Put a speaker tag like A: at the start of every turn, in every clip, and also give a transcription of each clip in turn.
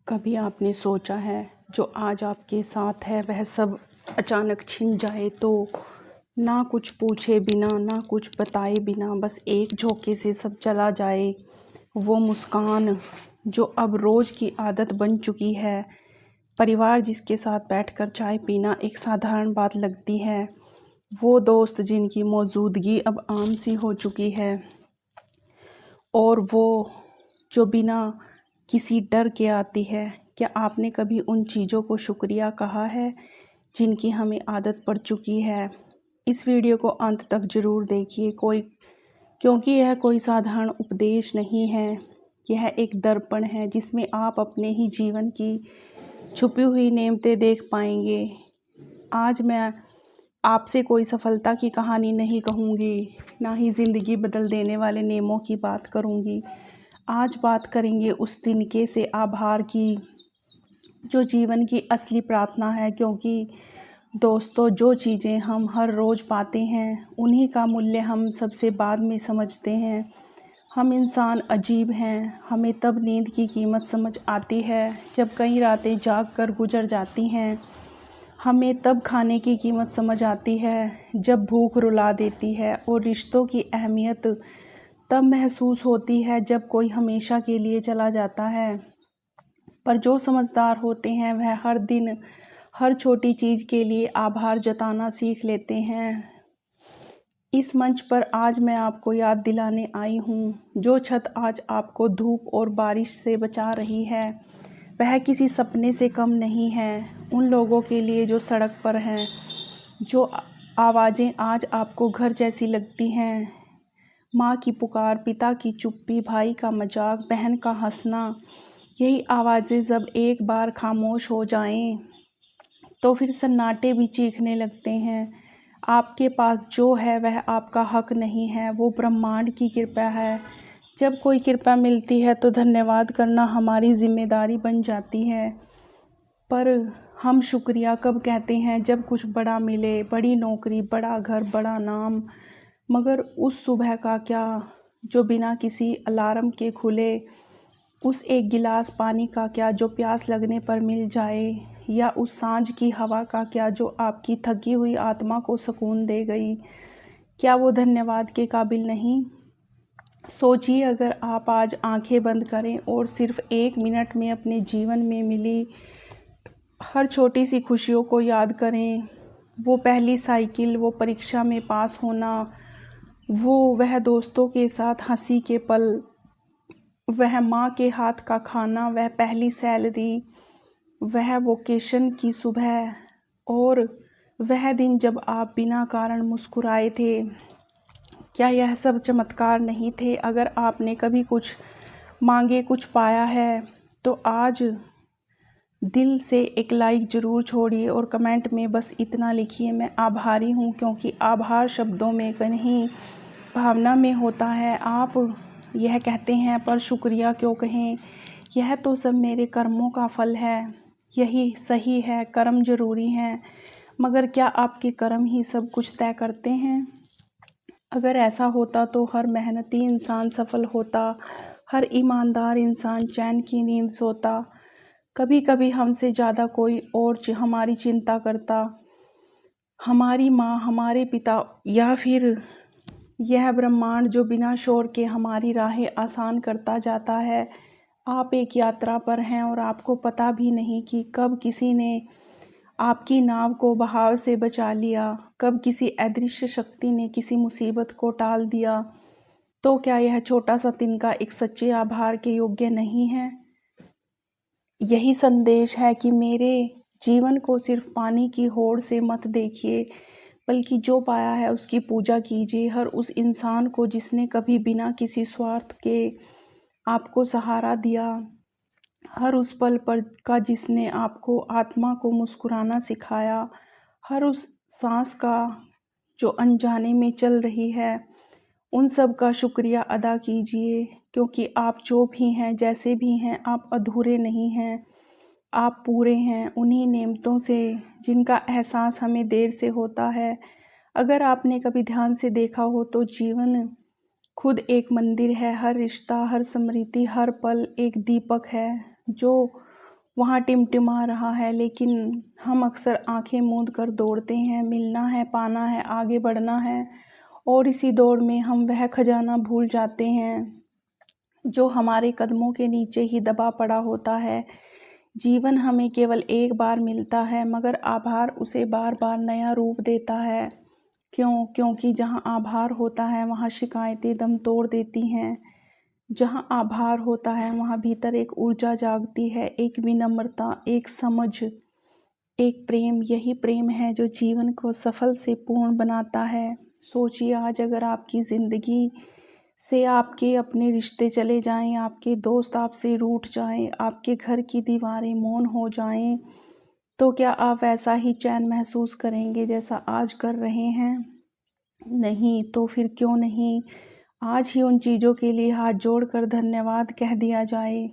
A: कभी आपने सोचा है जो आज आपके साथ है वह सब अचानक छिन जाए तो ना कुछ पूछे बिना ना कुछ बताए बिना बस एक झोंके से सब चला जाए। वो मुस्कान जो अब रोज़ की आदत बन चुकी है, परिवार जिसके साथ बैठकर चाय पीना एक साधारण बात लगती है, वो दोस्त जिनकी मौजूदगी अब आम सी हो चुकी है, और वो जो बिना किसी डर के आती है। क्या आपने कभी उन चीज़ों को शुक्रिया कहा है जिनकी हमें आदत पड़ चुकी है? इस वीडियो को अंत तक ज़रूर देखिए क्योंकि यह कोई साधारण उपदेश नहीं है। यह एक दर्पण है जिसमें आप अपने ही जीवन की छुपी हुई नेमतें देख पाएंगे। आज मैं आपसे कोई सफलता की कहानी नहीं कहूँगी, ना ही ज़िंदगी बदल देने वाले नेमों की बात करूँगी। आज बात करेंगे उस तिनके से आभार की जो जीवन की असली प्रार्थना है, क्योंकि दोस्तों जो चीज़ें हम हर रोज़ पाते हैं उन्हीं का मूल्य हम सबसे बाद में समझते हैं। हम इंसान अजीब हैं, हमें तब नींद की कीमत समझ आती है जब कई रातें जाग कर गुजर जाती हैं। हमें तब खाने की कीमत समझ आती है जब भूख रुला देती है, और रिश्तों की अहमियत तब महसूस होती है जब कोई हमेशा के लिए चला जाता है। पर जो समझदार होते हैं वह हर दिन हर छोटी चीज़ के लिए आभार जताना सीख लेते हैं। इस मंच पर आज मैं आपको याद दिलाने आई हूँ, जो छत आज आपको धूप और बारिश से बचा रही है वह किसी सपने से कम नहीं है। उन लोगों के लिए जो सड़क पर हैं, जो आवाज़ें आज आपको घर जैसी लगती हैं, माँ की पुकार, पिता की चुप्पी, भाई का मजाक, बहन का हंसना, यही आवाज़ें जब एक बार खामोश हो जाएं तो फिर सन्नाटे भी चीखने लगते हैं। आपके पास जो है वह आपका हक नहीं है, वो ब्रह्मांड की कृपा है। जब कोई कृपा मिलती है तो धन्यवाद करना हमारी जिम्मेदारी बन जाती है। पर हम शुक्रिया कब कहते हैं? जब कुछ बड़ा मिले, बड़ी नौकरी, बड़ा घर, बड़ा नाम। मगर उस सुबह का क्या जो बिना किसी अलार्म के खुले? उस एक गिलास पानी का क्या जो प्यास लगने पर मिल जाए? या उस सांझ की हवा का क्या जो आपकी थकी हुई आत्मा को सुकून दे गई? क्या वो धन्यवाद के काबिल नहीं? सोचिए, अगर आप आज आंखें बंद करें और सिर्फ 1 मिनट में अपने जीवन में मिली हर छोटी सी खुशियों को याद करें। वो पहली साइकिल, वो परीक्षा में पास होना, वह दोस्तों के साथ हंसी के पल, वह माँ के हाथ का खाना, वह पहली सैलरी, वह वोकेशन की सुबह, और वह दिन जब आप बिना कारण मुस्कुराए थे। क्या यह सब चमत्कार नहीं थे? अगर आपने कभी कुछ मांगे, कुछ पाया है, तो आज दिल से एक लाइक ज़रूर छोड़िए और कमेंट में बस इतना लिखिए, मैं आभारी हूँ। क्योंकि आभार शब्दों में नहीं, भावना में होता है। आप यह कहते हैं पर शुक्रिया क्यों कहें? यह तो सब मेरे कर्मों का फल है। यही सही है, कर्म ज़रूरी हैं, मगर क्या आपके कर्म ही सब कुछ तय करते हैं? अगर ऐसा होता तो हर मेहनती इंसान सफल होता, हर ईमानदार इंसान चैन की नींद सोता। कभी कभी हमसे ज़्यादा कोई और हमारी चिंता करता, हमारी माँ, हमारे पिता, या फिर यह ब्रह्मांड जो बिना शोर के हमारी राहें आसान करता जाता है। आप एक यात्रा पर हैं और आपको पता भी नहीं कि कब किसी ने आपकी नाव को बहाव से बचा लिया, कब किसी अदृश्य शक्ति ने किसी मुसीबत को टाल दिया। तो क्या यह छोटा सा तिनका एक सच्चे आभार के योग्य नहीं है? यही संदेश है कि मेरे जीवन को सिर्फ पानी की होड़ से मत देखिए, बल्कि जो पाया है उसकी पूजा कीजिए। हर उस इंसान को जिसने कभी बिना किसी स्वार्थ के आपको सहारा दिया, हर उस पल पर का जिसने आपको आत्मा को मुस्कुराना सिखाया, हर उस सांस का जो अनजाने में चल रही है, उन सब का शुक्रिया अदा कीजिए। क्योंकि आप जो भी हैं, जैसे भी हैं, आप अधूरे नहीं हैं, आप पूरे हैं उन्हीं नेमतों से जिनका एहसास हमें देर से होता है। अगर आपने कभी ध्यान से देखा हो तो जीवन खुद एक मंदिर है। हर रिश्ता, हर स्मृति, हर पल एक दीपक है जो वहाँ टिमटिमा रहा है, लेकिन हम अक्सर आंखें मूंद कर दौड़ते हैं। मिलना है, पाना है, आगे बढ़ना है, और इसी दौड़ में हम वह खजाना भूल जाते हैं जो हमारे कदमों के नीचे ही दबा पड़ा होता है। जीवन हमें केवल एक बार मिलता है, मगर आभार उसे बार बार नया रूप देता है। क्योंकि जहाँ आभार होता है वहाँ शिकायतें दम तोड़ देती हैं। जहाँ आभार होता है वहाँ भीतर एक ऊर्जा जागती है, एक विनम्रता, एक समझ, एक प्रेम। यही प्रेम है जो जीवन को सफल से पूर्ण बनाता है। सोचिए, आज अगर आपकी ज़िंदगी से आपके अपने रिश्ते चले जाएं, आपके दोस्त आपसे रूठ जाएं, आपके घर की दीवारें मौन हो जाएं, तो क्या आप वैसा ही चैन महसूस करेंगे जैसा आज कर रहे हैं? नहीं, तो फिर क्यों नहीं आज ही उन चीज़ों के लिए हाथ जोड़कर धन्यवाद कह दिया जाए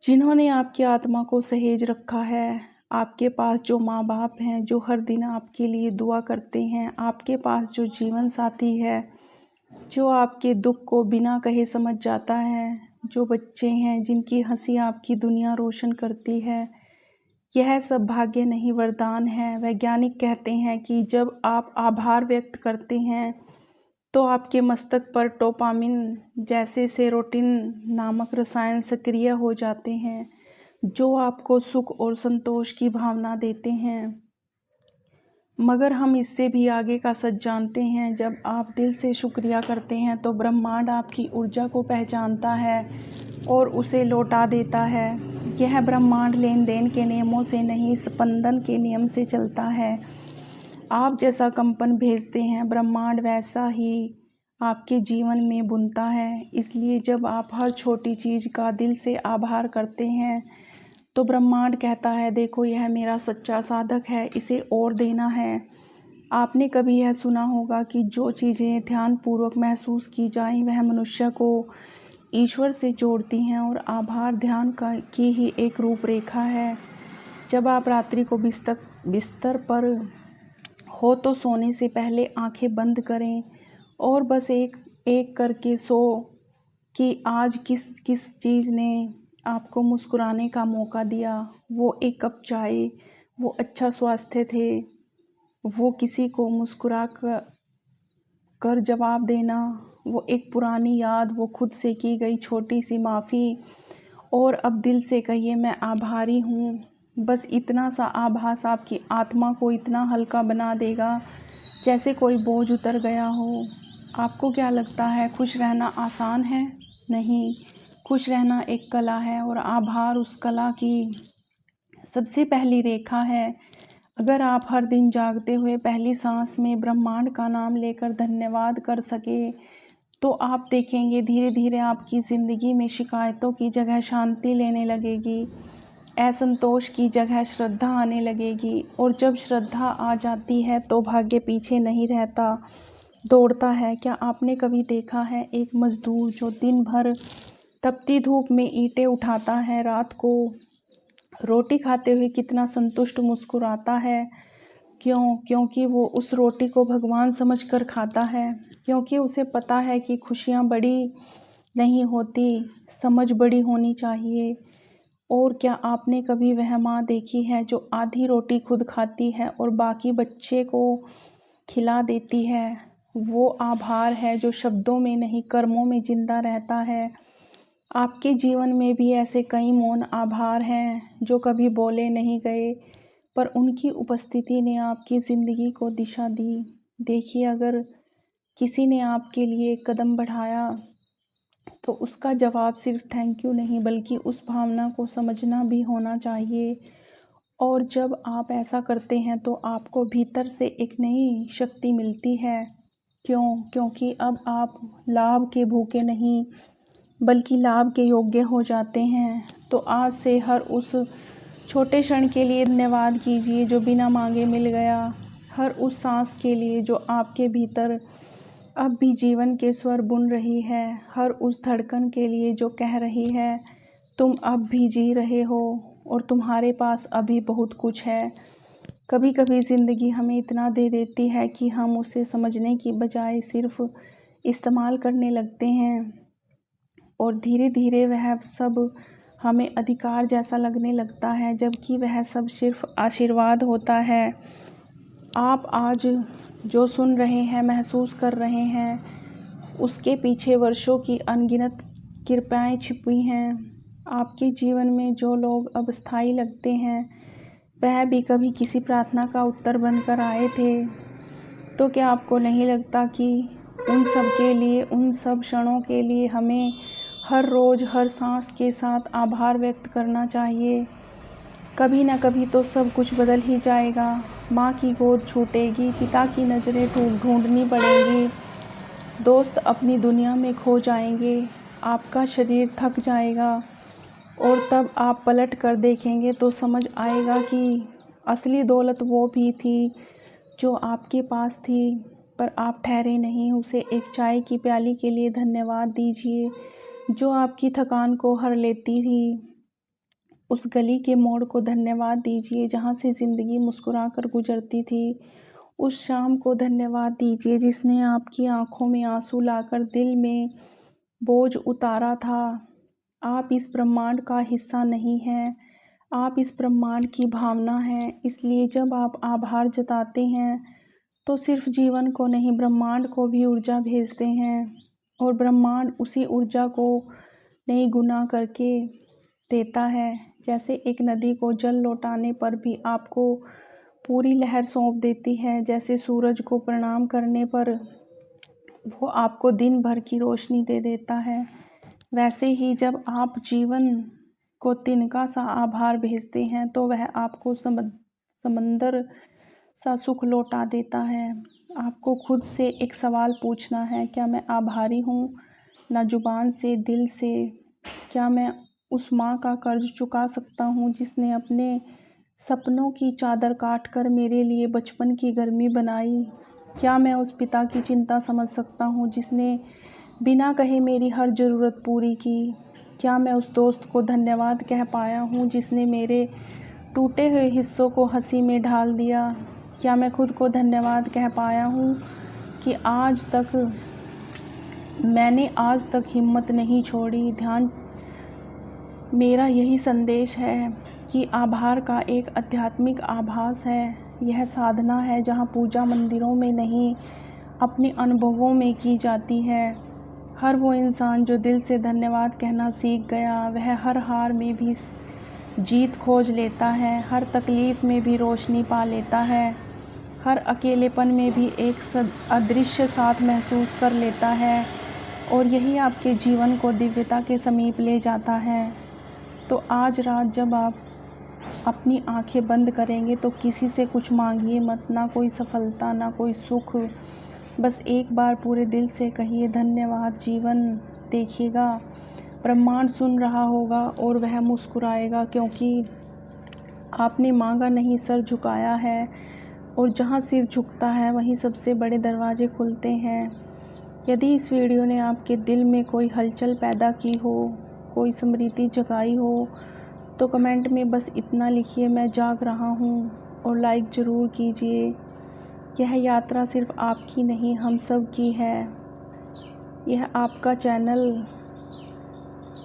A: जिन्होंने आपकी आत्मा को सहेज रखा है। आपके पास जो माँ बाप हैं जो हर दिन आपके लिए दुआ करते हैं, आपके पास जो जीवन साथी है जो आपके दुख को बिना कहे समझ जाता है, जो बच्चे हैं जिनकी हंसी आपकी दुनिया रोशन करती है, यह सब भाग्य नहीं वरदान है। वैज्ञानिक कहते हैं कि जब आप आभार व्यक्त करते हैं तो आपके मस्तिष्क पर डोपामिन जैसे सेरोटिन नामक रसायन सक्रिय हो जाते हैं जो आपको सुख और संतोष की भावना देते हैं। मगर हम इससे भी आगे का सच जानते हैं। जब आप दिल से शुक्रिया करते हैं तो ब्रह्मांड आपकी ऊर्जा को पहचानता है और उसे लौटा देता है। यह ब्रह्मांड लेन देन के नियमों से नहीं, स्पंदन के नियम से चलता है। आप जैसा कंपन भेजते हैं, ब्रह्मांड वैसा ही आपके जीवन में बुनता है। इसलिए जब आप हर छोटी चीज़ का दिल से आभार करते हैं तो ब्रह्मांड कहता है, देखो यह मेरा सच्चा साधक है, इसे और देना है। आपने कभी यह सुना होगा कि जो चीज़ें ध्यानपूर्वक महसूस की जाएं वह मनुष्य को ईश्वर से जोड़ती हैं, और आभार ध्यान की ही एक रूपरेखा है। जब आप रात्रि को बिस्तर पर हो तो सोने से पहले आंखें बंद करें और बस एक एक करके सो कि आज किस किस चीज़ ने आपको मुस्कुराने का मौका दिया। वो एक कप चाय, वो अच्छा स्वास्थ्य थे, वो किसी को मुस्कुरा कर जवाब देना, वो एक पुरानी याद, वो खुद से की गई छोटी सी माफ़ी। और अब दिल से कहिए, मैं आभारी हूँ। बस इतना सा आभास आपकी आत्मा को इतना हल्का बना देगा जैसे कोई बोझ उतर गया हो। आपको क्या लगता है, खुश रहना आसान है? नहीं, खुश रहना एक कला है और आभार उस कला की सबसे पहली रेखा है। अगर आप हर दिन जागते हुए पहली सांस में ब्रह्मांड का नाम लेकर धन्यवाद कर सके तो आप देखेंगे धीरे धीरे आपकी ज़िंदगी में शिकायतों की जगह शांति लेने लगेगी, असंतोष की जगह श्रद्धा आने लगेगी। और जब श्रद्धा आ जाती है तो भाग्य पीछे नहीं रहता, दौड़ता है। क्या आपने कभी देखा है एक मज़दूर जो दिन भर तपती धूप में ईंटें उठाता है, रात को रोटी खाते हुए कितना संतुष्ट मुस्कुराता है? क्योंकि वो उस रोटी को भगवान समझकर खाता है, क्योंकि उसे पता है कि खुशियाँ बड़ी नहीं होती, समझ बड़ी होनी चाहिए। और क्या आपने कभी वह माँ देखी है जो आधी रोटी खुद खाती है और बाकी बच्चे को खिला देती है? वो आभार है जो शब्दों में नहीं, कर्मों में जिंदा रहता है। आपके जीवन में भी ऐसे कई मौन आभार हैं जो कभी बोले नहीं गए, पर उनकी उपस्थिति ने आपकी ज़िंदगी को दिशा दी। देखिए, अगर किसी ने आपके लिए एक कदम बढ़ाया तो उसका जवाब सिर्फ थैंक यू नहीं, बल्कि उस भावना को समझना भी होना चाहिए। और जब आप ऐसा करते हैं तो आपको भीतर से एक नई शक्ति मिलती है। क्योंकि अब आप लाभ के भूखे नहीं, बल्कि लाभ के योग्य हो जाते हैं। तो आज से हर उस छोटे क्षण के लिए धन्यवाद कीजिए जो बिना मांगे मिल गया। हर उस सांस के लिए जो आपके भीतर अब भी जीवन के स्वर बुन रही है। हर उस धड़कन के लिए जो कह रही है, तुम अब भी जी रहे हो और तुम्हारे पास अभी बहुत कुछ है। कभी कभी ज़िंदगी हमें इतना दे देती है कि हम उसे समझने की बजाय सिर्फ इस्तेमाल करने लगते हैं, और धीरे धीरे वह सब हमें अधिकार जैसा लगने लगता है, जबकि वह सब सिर्फ आशीर्वाद होता है। आप आज जो सुन रहे हैं, महसूस कर रहे हैं, उसके पीछे वर्षों की अनगिनत कृपाएं छिपी हैं। आपके जीवन में जो लोग अब स्थायी लगते हैं, वह भी कभी किसी प्रार्थना का उत्तर बनकर आए थे। तो क्या आपको नहीं लगता कि उन सब के लिए, उन सब क्षणों के लिए हमें हर रोज़, हर सांस के साथ आभार व्यक्त करना चाहिए? कभी ना कभी तो सब कुछ बदल ही जाएगा। माँ की गोद छूटेगी, पिता की नज़रें ढूंढनी पड़ेंगी, दोस्त अपनी दुनिया में खो जाएंगे, आपका शरीर थक जाएगा और तब आप पलट कर देखेंगे तो समझ आएगा कि असली दौलत वो भी थी जो आपके पास थी, पर आप ठहरे नहीं। उसे एक चाय की प्याली के लिए धन्यवाद दीजिए जो आपकी थकान को हर लेती थी। उस गली के मोड़ को धन्यवाद दीजिए जहाँ से ज़िंदगी मुस्कुरा कर गुजरती थी। उस शाम को धन्यवाद दीजिए जिसने आपकी आंखों में आंसू लाकर दिल में बोझ उतारा था। आप इस ब्रह्मांड का हिस्सा नहीं हैं, आप इस ब्रह्मांड की भावना हैं। इसलिए जब आप आभार जताते हैं तो सिर्फ जीवन को नहीं, ब्रह्मांड को भी ऊर्जा भेजते हैं, और ब्रह्मांड उसी ऊर्जा को नई गुना करके देता है। जैसे एक नदी को जल लौटाने पर भी आपको पूरी लहर सौंप देती है, जैसे सूरज को प्रणाम करने पर वो आपको दिन भर की रोशनी दे देता है, वैसे ही जब आप जीवन को तिनका सा आभार भेजते हैं तो वह आपको समंदर सा सुख लौटा देता है। आपको खुद से एक सवाल पूछना है, क्या मैं आभारी हूँ? ना जुबान से, दिल से। क्या मैं उस माँ का कर्ज चुका सकता हूँ जिसने अपने सपनों की चादर काट कर मेरे लिए बचपन की गर्मी बनाई? क्या मैं उस पिता की चिंता समझ सकता हूँ जिसने बिना कहे मेरी हर ज़रूरत पूरी की? क्या मैं उस दोस्त को धन्यवाद कह पाया हूँ जिसने मेरे टूटे हुए हिस्सों को हंसी में ढाल दिया? क्या मैं खुद को धन्यवाद कह पाया हूँ कि मैंने आज तक हिम्मत नहीं छोड़ी? ध्यान मेरा यही संदेश है कि आभार का एक आध्यात्मिक आभास है। यह साधना है जहाँ पूजा मंदिरों में नहीं, अपने अनुभवों में की जाती है। हर वो इंसान जो दिल से धन्यवाद कहना सीख गया, वह हर हार में भी जीत खोज लेता है, हर तकलीफ़ में भी रोशनी पा लेता है, हर अकेलेपन में भी एक अदृश्य साथ महसूस कर लेता है, और यही आपके जीवन को दिव्यता के समीप ले जाता है। तो आज रात जब आप अपनी आंखें बंद करेंगे तो किसी से कुछ मांगिए मत, ना कोई सफलता, ना कोई सुख। बस एक बार पूरे दिल से कहिए धन्यवाद। जीवन देखिएगा, ब्रह्मांड सुन रहा होगा और वह मुस्कुराएगा, क्योंकि आपने मांगा नहीं, सर झुकाया है, और जहाँ सिर झुकता है वहीं सबसे बड़े दरवाजे खुलते हैं। यदि इस वीडियो ने आपके दिल में कोई हलचल पैदा की हो, कोई स्मृति जगाई हो, तो कमेंट में बस इतना लिखिए, मैं जाग रहा हूँ, और लाइक ज़रूर कीजिए। यह यात्रा सिर्फ आपकी नहीं, हम सब की है। यह आपका चैनल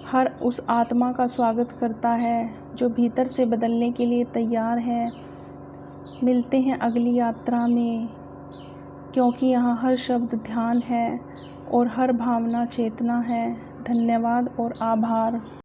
A: हर उस आत्मा का स्वागत करता है जो भीतर से बदलने के लिए तैयार है। मिलते हैं अगली यात्रा में, क्योंकि यहाँ हर शब्द ध्यान है और हर भावना चेतना है। धन्यवाद और आभार।